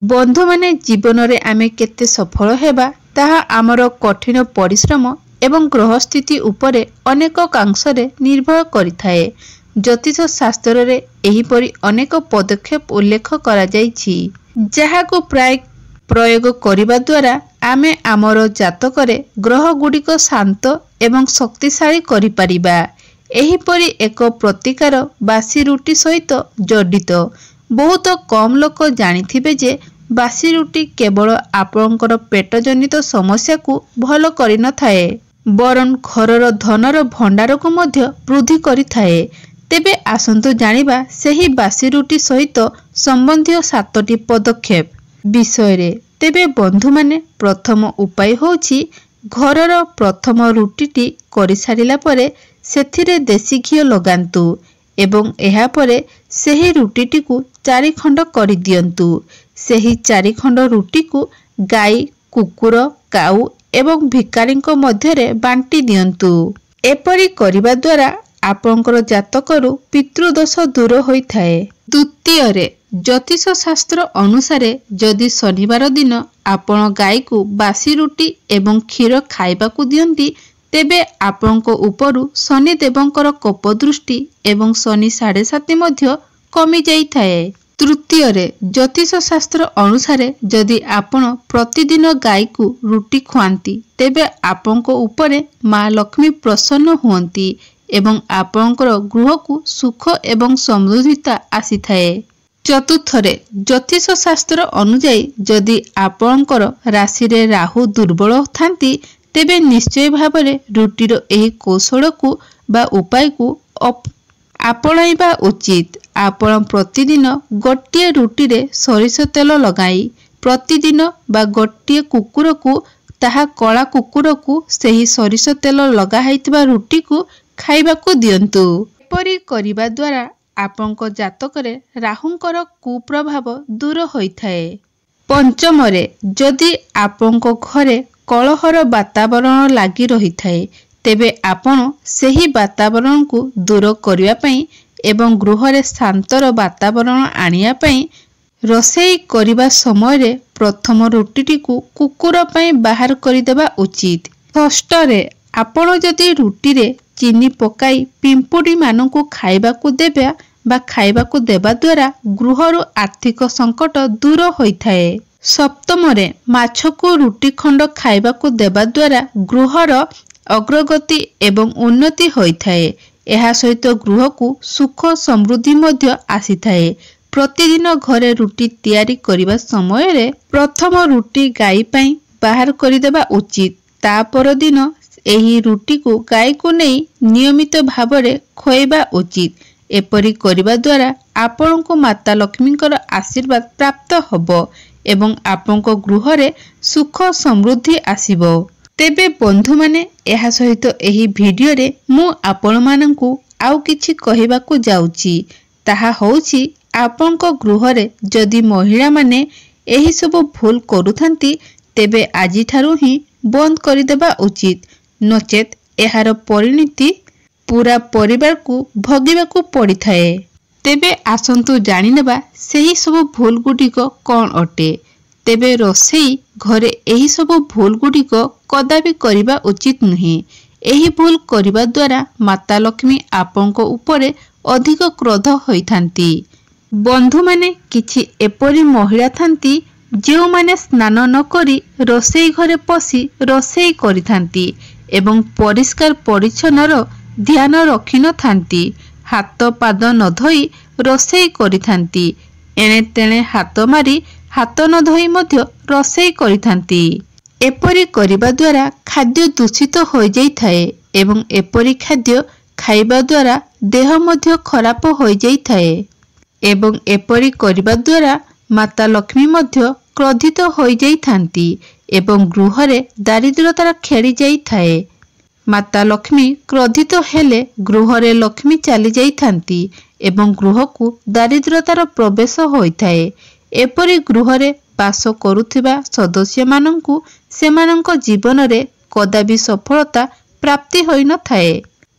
बंधु माने जीवन रे आमे केते सफल हेबा ताहा आमर कठिन परिश्रम एवं ग्रहस्थिति उपरे अनेक कांशरे निर्भर करिथाए। ज्योतिष शास्त्र रे एहिपरि अनेक पदक्षेप उल्लेख करा जाइछि, जहाको प्राय प्रयोग करिबा द्वारा आमे आमर जातकरे ग्रह गुड़िक शांत एवं शक्तिशाली करि परिबा। एहिपरि एक प्रतिकार बासी रुटी सहित जडित। बहुत कम लोक जानिथिबे जे बासी रुटी केवल आपणकर पेट जनित समस्या को भल करि न थाए, बरन घरर धनर भंडार को मध्य वृद्धि करि थाए। तेबे आसंतु जानिबा सेही बासी रुटी सहित संबंधित 7टी पदक्षेप विषय रे। तेबे बंधु माने प्रथम उपाय होछि घरर प्रथम रुटीटी करि सारिला परे सेथिरे देसी घी लगांतु एवं एहा परे सेही रुटीटी को 4 खंड करि दियंतु। सेही 4 खंड रुटी को गाई, कुकुर, काऊ एवं भिकारीଙ୍କ ମଧ୍ୟରେ बांटी दियंतु। एपरि करिबा द्वारा आपनकर जातकरू पितृदोष दूर होइथाए। द्वितीय रे ज्योतिष शास्त्र अनुसारे जदि शनिवार दिन आपण गाई को बासी रुटी एवं क्षीर खाइबाकू दियंती तेबे आपनक उपरु शनि देवंकर कोप दृष्टि एवं शनि 7.5 मध्य कमी जाइथाए। तृतीय रे ज्योतिष शास्त्र अनुसारे जदि आपण प्रतिदिन गाई को रुटी खुआंती तेबे आपनक उपरे माँ लक्ष्मी प्रसन्न हुअंती एवं आपनकर गृह को सुख एवं समृद्धिता आसी थाए। चतुर्थ रे ज्योतिष शास्त्र अनुଯାयी जदि आपनकर राशि रे राहु दुर्बल थांती तेबे निश्चय भावरे रुटीर एही कौशल को बा उपाय को आपणाइबा उचित। आपण प्रतिदिन गोटिए रुटी रे सरिष तेल लगाई प्रतिदिन बा गोटिए कुकुर को ताहा कला कुकुर को सेही सरिष तेल लगा हैतिबा रुटी को खाइबाकू दियंतु। एपरि करिबा द्वारा आपनक जातकरे राहुंकर कुप्रभाव दूर होइथाए। पंचम रे जदि आपनक घरे कलहर वातावरण लागि रहिथाए तेबे आपण सेही वातावरण को दूर करिया पई एवं गृह रे शांतर वातावरण आनिया पई रोषेई करिबा समय रे प्रथम रुटीटी को कुकुर पई बाहर करिदेबा उचित। षष्ठ रे आपण जदि रुटी रे चीनी पकाई पिंपुड़ी मानू खाइबाकू देबा बा खाइबाकू देबा द्वारा गृहरु आर्थिक संकट दूर होइथाए। सप्तम रे माछ को रुटी खंड खाइबाकू देबा द्वारा गृहर अग्रगति एवं उन्नति होइथाए। एहा सहित गृह को सुख समृद्धि मध्य आसीथाए। प्रतिदिन घरे रुटी तैयारी करिबा समय रे प्रथम रुटी गाई पई बाहर करिदेबा उचित। ता पर दिन एही रुटी को गाई को नहीं नियमित भावरे खोइबा उचित। एपरि करिबा द्वारा आपनको माता लक्ष्मीकर आशीर्वाद प्राप्त हबो एवं आपनक गृह रे सुख समृद्धि आसीबो। तेबे बंधु माने एहा सहित एही वीडियो रे मु आपण माननकु आउ किछि कहिबाकू जाउची। ताहा होउची आपनक गृह रे जदि महिला माने एही सब भूल करूथंती तेबे आजि ठारू ही बंद करिदेबा उचित, नचेत एहार परिणति पूरा परिवार को भोगिबाकू पड़ी थाए। तेबे आसंतु जानिनेबा सेही सब भूल गुडिक कौन अटे। तेबे रोषेई घरे एही सब भूल गुडिक कदापि करिबा उचित नुहे। एही भूल करिबा द्वारा माता लक्ष्मी आपनक उपरे अधिक क्रोध होइथांती। बंधु माने किछि एपरि महिला थांती जो माने स्नान न करी रोषेई घरे पसी रोषेई करिथांती एवं परिष्कार परिच्छन्नर ध्यान रखि न थांती। हाथ पाद न धोई रोषेई करिथांती। एणे तेणे हाथ मारी हाथ न धोई मध्य रोषेई करिथांती। एपरि करिबा द्वारा खाद्य दूषित हो जाइथाए एवं एपरि खाद्य खाइबा द्वारा देह मध्य खराब हो जाइथाए एवं एपरि करिबा द्वारा माता लक्ष्मी मध्य क्रोधित हो जाइथांती एवं गृह रे दारिद्रता खेली जाइथाए। माता लक्ष्मी क्रोधित हेले गृह रे लक्ष्मी चली जाइथांती एवं गृह को दारिद्रतार प्रवेश होइथाए। एपरि गृह रे बास करुथिबा सदस्य माननकु सेमानंक जीवन रे कदाबी सफलता प्राप्ति होई न थाए।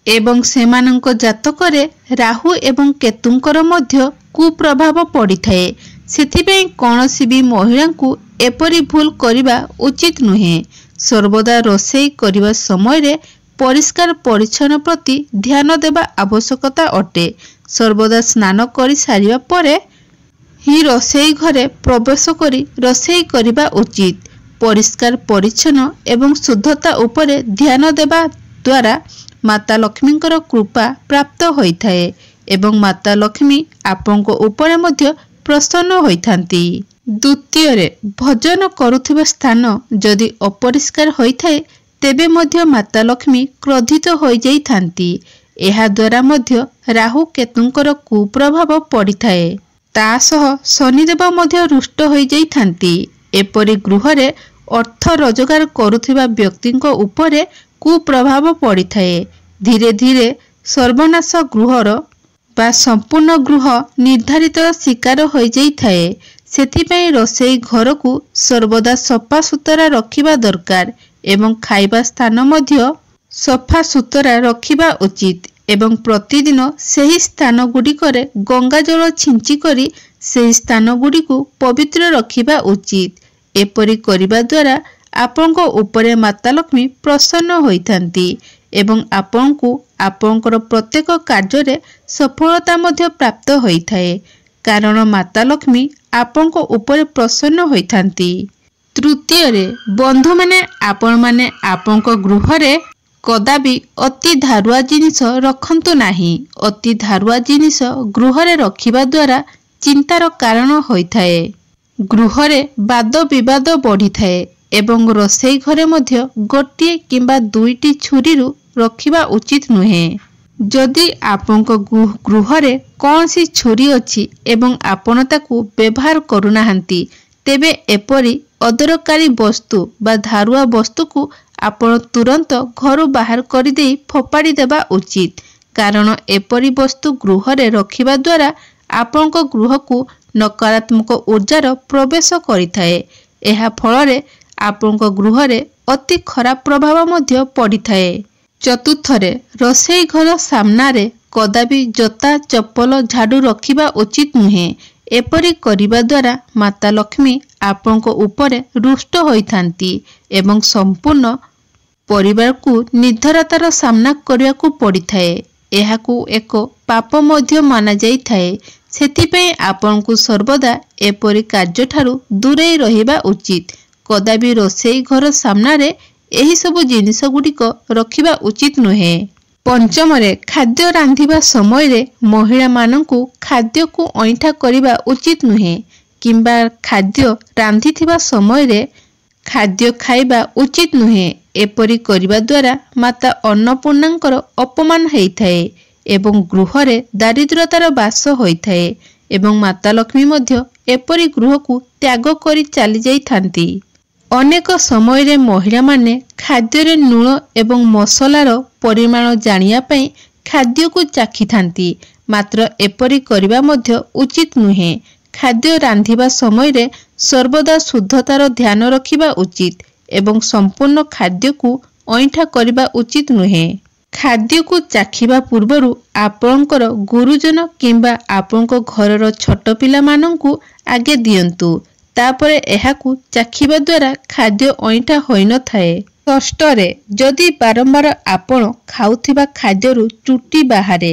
एवं सेमानंक जातकरे राहु एवं केतुंकर मध्य कुप्रभाव पड़िथाए। सेथिपई कौनसी भी महिला को एपरी भूल करिबा उचित नुहे। सर्वदा रोषेई करिबा समय रे परिष्कार परिच्छन्न प्रति ध्यान देबा आवश्यकता अटे। सर्वदा स्नान करि सारिबा परे ही रोषेई घरे प्रवेश करी रोषेई करिबा उचित। परिष्कार परिच्छन्न एवं शुद्धता उपरे ध्यान देबा द्वारा माता लक्ष्मींकर कृपा प्राप्त होइथाए एवं माता लक्ष्मी आपनको उपरे मध्य प्रसन्न होइथांती। द्वितीय रे भजन करुथिबा स्थान जदि अपरिष्कार होइथाए तेबे मध्य माता लक्ष्मी क्रोधित होई जाइथांती। एहा द्वारा मध्य राहु केतुंकर कुप्रभाव पड़िथाए। ता सह शनिदेव मध्य रुष्ट होई जाइथांती। एपरि गृहरे अर्थ रोजगार करुथिबा व्यक्तिंक उपरे कुप्रभाव पड़िथाए। धीरे धीरे सर्वनाश गृहर बा संपूर्ण गृह निर्धारित शिकार हो जाइथाए। सेथिपई रोषेई घर को सर्वदा सफा सुतरा रखिबा दरकार एवं खाइबा स्थान मध्य सफा सुतरा रखिबा उचित एवं प्रतिदिन सही स्थान गुड़िकरे गंगा जल छिंची करी सही स्थान गुड़ी को पवित्र रखिबा उचित। एपरि करिबा द्वारा आपनको उपरे माता लक्ष्मी प्रसन्न होइथांती एवं आपनको आपनकर प्रत्येक कार्य सफलता मध्य प्राप्त होइथाए कारण माता लक्ष्मी आपनको उपरे प्रसन्न होइथांती। तृतीय रे बंधु माने आपण माने आपनको गृह रे कदाबी अति धारुआ जिनिस रखंतु नाही। अति धारुआ जिनिस गृह रे रखिबा द्वारा चिंतार कारण होइथाए। गृह रे वाद विवाद बढ़िथाए एवं रोषेई घरे मध्य गोटिए किंबा दुईटी छुरी रखिबा उचित नुहे। जदि आपनको गृह रे कौन सी छुरी अछि एवं आपण ताकू व्यवहार करूनाहांती तेबे एपरी अदरकारी वस्तु बा धारुआ वस्तु को आपण तुरंत घर बाहर कर दे फोपाड़ी देबा उचित कारण एपरी वस्तु गृह रे रखिबा द्वारा आपनको गृह को नकारात्मक ऊर्जार प्रवेश करिथाए। एहा फल रे आपनको गृह रे अति खराब प्रभाव मध्य पड़िथाए। चतुर्थ रे रोषेई घर सामना रे कदाबी जोता चप्पल झाड़ू रखिबा उचित नुहे। एपरी करिबा द्वारा माता लक्ष्मी आपनको उपरे रुष्ट होइथांती एवं संपूर्ण परिवार को निर्धरतार सामना करिया को पड़िथाए। एहाकू एक पाप मध्य माना जाइथाए। सेथिपई आपनको सर्वदा एपरी कार्य ठारू दूरेई रहिबा उचित। कदाबी रोषेई घर सामना रे एही सबु जिनिस गुड़िक रखिबा उचित नुहे। पंचम रे खाद्य रांधिबा समय रे महिला माननकू खाद्य को ऐठा करिबा उचित नुहे किंबा खाद्य रांधिथिबा समय रे खाद्य खाइबा उचित नुहे। एपरी करिबा द्वारा माता अन्नपूर्णांकर अपमान हेइथाए एवं गृह रे दारिद्रतार वास होइथाए एवं माता लक्ष्मी मध्य एपरी गृह को त्याग करी चली जाइथांती। अनेक समय रे महिला माने खाद्य रे लूण एवं मसलार परिमाण जानिया पई खाद्य को चाखी थांती मात्र एपरी करिबा मध्य उचित नुहे। खाद्य रांधिबा समय रे सर्वदा शुद्धतार ध्यान रखिबा उचित एवं संपूर्ण खाद्य को ऐठा करिबा उचित नुहे। खाद्य को चाखिबा पूर्वरु आपनकर गुरुजन किंबा आपनको घरर छोट पिला माननकू आगे दियंतु तापरे एहाकू चाखिबा द्वारा खाद्य ऐठा होई न थाए। षष्ठ रे जदि बारंबार आपण खाउथिबा खाद्यरु चुटी बाहारे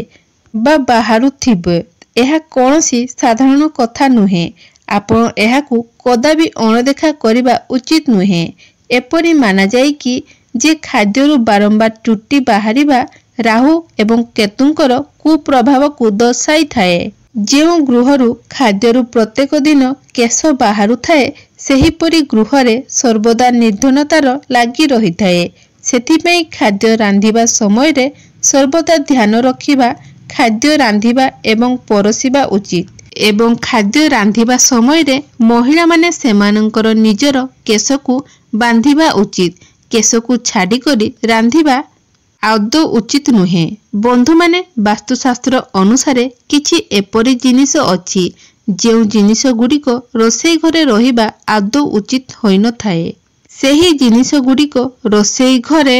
बा बाहारु थिबे एहा कोनोसी साधारण कथा नुहे। आपण एहाकू कदाबी अणदेखा करिबा उचित नुहे। एपरि माना जाय कि जे खाद्यरु बारंबार चुटी बाहरिबा राहु एवं केतुंकर कुप्रभाव को दर्शाई थाए। जेउ गृहरु खाद्यरु प्रत्येक दिन केश बाहरु थाए सेहीपरि गृहरे सर्वदा निर्धनतार लागी रही थाए। सेथिपई खाद्य रांधिबा समय रे सर्वदा ध्यान रखिबा खाद्य रांधिबा एवं परोसिबा उचित एवं खाद्य रांधिबा समय रे महिला माने सेमानंकर निजर केश को बांधिबा उचित। केश को छाड़ी करी रांधिबा आदौ उचित नुहे। बंधु माने वास्तुशास्त्र अनुसारे किछि एपरि जिनिस अछि जेउ जिनिस गुड़िक रोषेई घरे रहिबा आदौ उचित होई न थाए। सेही जिनिस गुड़िक रोषेई घरे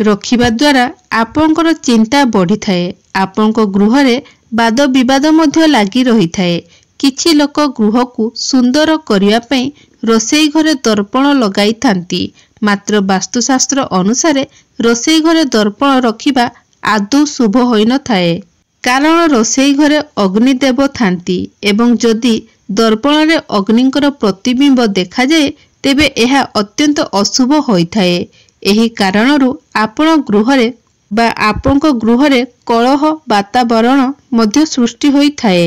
रखिबा द्वारा आपणकर चिंता बढ़ी थाए। आपणको गृहरे वाद विवाद मध्य लागी रही थाए। किछि लोक गृह को सुंदर करिया पई रोसई घरे दर्पण लगाई थांती, मात्र वास्तुशास्त्र अनुसारे रोसई घरे दर्पण रखिबा आदौ शुभ होई न थाए। कारण रोसई घरे अग्निदेव थांती एवं जदि दर्पण रे अग्निंकर प्रतिबिंब देखा जाए तेबे यह अत्यंत अशुभ होई थाए। एही कारणरू आपण गृहरे बा आपणको गृहरे कलह वातावरण मध्य सृष्टि होई थाए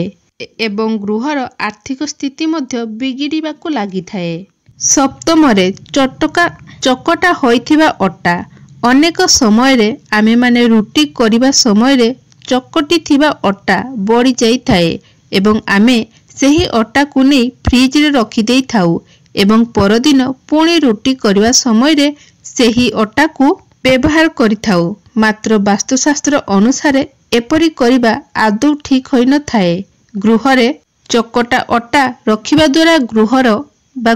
एवं गृहर आर्थिक स्थिति मध्य बिगिड़िबाकु लागि थाए। सप्तमरे चकटा होइथिबा अट्टा। अनेक समय रे आमे माने रुटी करिबा समय रे चकटी थिबा अट्टा बढ़ी जाई थाए एवं आमे सेही अट्टा को नहीं फ्रिज रे रखी देई थाउ एवं परदिन पुणी रुटी करिबा समय रे सेही अट्टा को व्यवहार करि थाउ। मात्र वास्तुशास्त्र अनुसारे एपरी करिबा आदौ ठीक होई न थाए। गृहरे चकटा अट्टा रखिबा द्वारा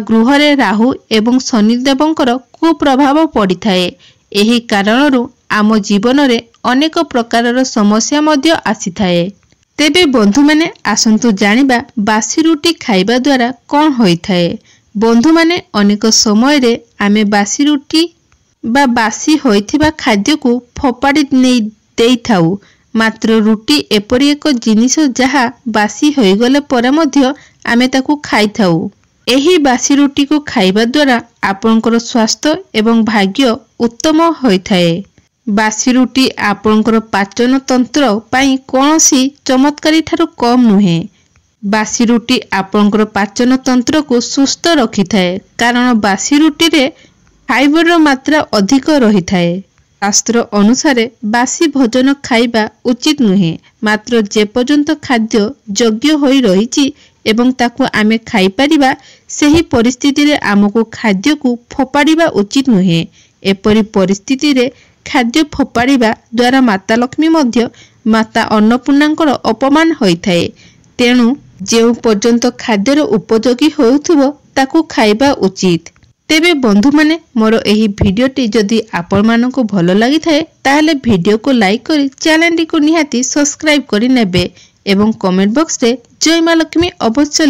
गृहरे राहु एवं शनिदेवंकर कुप्रभाव पड़ी थाए। एही कारणरू आम जीवन रे अनेक प्रकारर समस्या मध्य आसी थाए। तेबे बंधु माने आसंतु जानिबा बासी रुटी खाइबा द्वारा कौन होई थाए। बंधु माने अनेक समय रे आमे बासी रुटी बा बासी होइथिबा खाद्य को फोपाड़ी नहीं देई थाउ। मात्र रुटी एपरी एक जिनिस जहा बासी होई गले परे मध्य आमे ताकू खाई थाउ। एही बासी रुटी को खाइबा द्वारा आपनकर स्वास्थ्य एवं भाग्य उत्तम होई थाए। बासी रुटी आपनकर पाचन तंत्र पाई कोनोसी चमत्कारी ठारू कम नुहे। बासी रुटी आपनकर पाचन तंत्र को सुस्थ रखी थाए, कारण बासी रुटी रे फाइबर मात्रा अधिक रही थाए। शास्त्र अनुसारे बासी भोजन खाइबा उचित नुहे। मात्र जे पर्यंत खाद्य योग्य होई रहिछि एवं ताकू आमे खाई परिबा सेही परिस्थिति रे आमको खाद्य को फोपाड़िबा उचित नुहे। एपरी परिस्थिति रे खाद्य फोपाड़िबा द्वारा माता लक्ष्मी मध्य माता अन्नपूर्णांकर अपमान होई थाए। तेणु जेउ पर्यंत खाद्यर उपयोगी होउथुबो ताकू खाइबा उचित। तेबे बंधु माने मोर एही भिडियोटी जदि आपण मानकु भलो लागि थाए ताहले भिडियो को लाइक करी चैनल को निहाती सब्सक्राइब करी नेबे एवं कमेंट बॉक्स रे जय मां लक्ष्मी अवश्य